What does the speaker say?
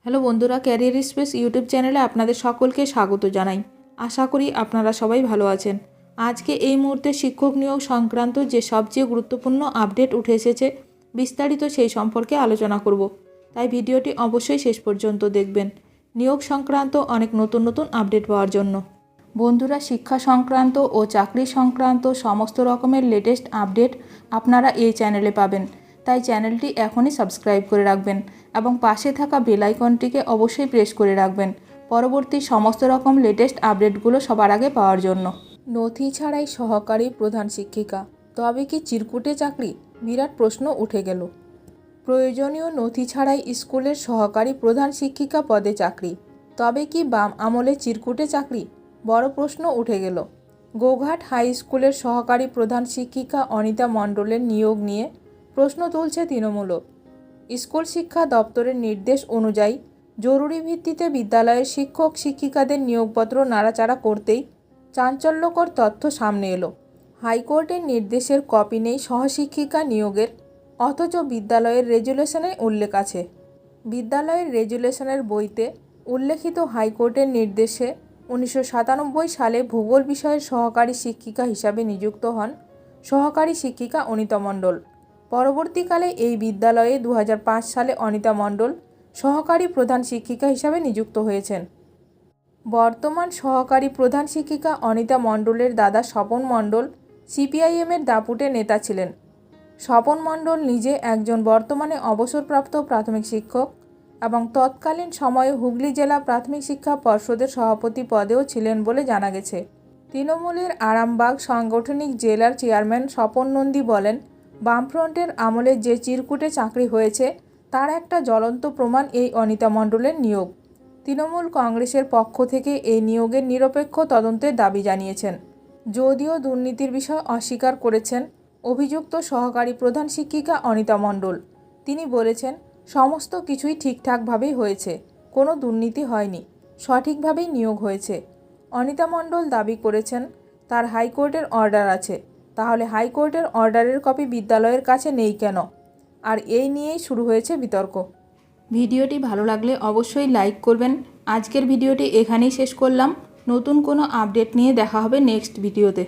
Hello বন্ধুরা, career space YouTube চ্যানেলে আপনাদের সকলকে স্বাগত জানাই। আশা করি আপনারা সবাই ভালো আছেন। আজকে এই মুহূর্তে শিক্ষক নিয়োগ সংক্রান্ত যে সবচেয়ে গুরুত্বপূর্ণ আপডেট উঠে এসেছে, বিস্তারিত সেই সম্পর্কে আলোচনা করব। তাই ভিডিওটি অবশ্যই শেষ পর্যন্ত দেখবেন নিয়োগ সংক্রান্ত অনেক নতুন নতুন আপডেট পাওয়ার জন্য। বন্ধুরা, শিক্ষা সংক্রান্ত ও চাকরি সংক্রান্ত সমস্ত রকমের লেটেস্ট আপডেট আপনারা এই চ্যানেলে পাবেন। তাই চ্যানেলটি এখনই সাবস্ক্রাইব করে রাখবেন এবং পাশে থাকা বেল আইকনটিকে অবশ্যই প্রেস করে রাখবেন পরবর্তী সমস্ত রকম লেটেস্ট আপডেটগুলো সবার আগে পাওয়ার জন্য। নথি ছাড়াই সহকারী প্রধান শিক্ষিকা, তবে কি চিরকুটে চাকরি? বিরাট প্রশ্ন উঠে গেল। প্রয়োজনীয় নথি ছাড়াই স্কুলের সহকারী প্রধান শিক্ষিকা পদে চাকরি, তবে কি বাম আমলে চিরকুটে চাকরি? বড় প্রশ্ন উঠে গেল। গোঘাট হাই স্কুলের সহকারী প্রধান শিক্ষিকা অনিতা মণ্ডলের নিয়োগ নিয়ে প্রশ্ন তুলছে তৃণমূলও। স্কুল শিক্ষা দপ্তরের নির্দেশ অনুযায়ী জরুরি ভিত্তিতে বিদ্যালয়ের শিক্ষক শিক্ষিকাদের নিয়োগপত্র নাড়াচাড়া করতেই চাঞ্চল্যকর তথ্য সামনে এলো। হাইকোর্টের নির্দেশের কপি নেই সহশিক্ষিকা নিয়োগের, অথচ বিদ্যালয়ের রেজুলেশনে উল্লেখ আছে। বিদ্যালয়ের রেজুলেশনের বইতে উল্লেখিত হাইকোর্টের নির্দেশে 1997 সালে ভূগোল বিষয়ের সহকারী শিক্ষিকা হিসাবে নিযুক্ত হন সহকারী শিক্ষিকা অনিতা মণ্ডল। পরবর্তীকালে এই বিদ্যালয়ে 2005 সালে অনিতা মণ্ডল সহকারী প্রধান শিক্ষিকা হিসাবে নিযুক্ত হয়েছেন। বর্তমান সহকারী প্রধান শিক্ষিকা অনিতা মণ্ডলের দাদা স্বপন মণ্ডল সিপিআইএমের দাপুটে নেতা ছিলেন। স্বপন মণ্ডল নিজে একজন বর্তমানে অবসরপ্রাপ্ত প্রাথমিক শিক্ষক এবং তৎকালীন সময়ে হুগলি জেলা প্রাথমিক শিক্ষা পর্ষদের সভাপতি পদেও ছিলেন বলে জানা গেছে। তৃণমূলের আরামবাগ সাংগঠনিক জেলার চেয়ারম্যান স্বপন নন্দী বলেন, বামফ্রন্টের আমলে যে চিরকুটে চাকরি হয়েছে তার একটা জ্বলন্ত প্রমাণ এই অনিতা মণ্ডলের নিয়োগ। তৃণমূল কংগ্রেসের পক্ষ থেকে এই নিয়োগের নিরপেক্ষ তদন্তের দাবি জানিয়েছেন। যদিও দুর্নীতির বিষয় অস্বীকার করেছেন অভিযুক্ত সহকারী প্রধান শিক্ষিকা অনিতা মণ্ডল। তিনি বলেছেন, সমস্ত কিছুই ঠিকঠাকভাবেই হয়েছে, কোনো দুর্নীতি হয়নি, সঠিকভাবেই নিয়োগ হয়েছে। অনিতা মণ্ডল দাবি করেছেন তার হাইকোর্টের অর্ডার আছে। তাহলে হাইকোর্টের অর্ডারের কপি বিদ্যালয়ের কাছে নেই কেন? আর এই নিয়েই শুরু হয়েছে বিতর্ক। ভিডিওটি ভালো লাগলে অবশ্যই লাইক করবেন। আজকের ভিডিওটি এখানেই শেষ করলাম। নতুন কোনো আপডেট নিয়ে দেখা হবে নেক্সট ভিডিওতে।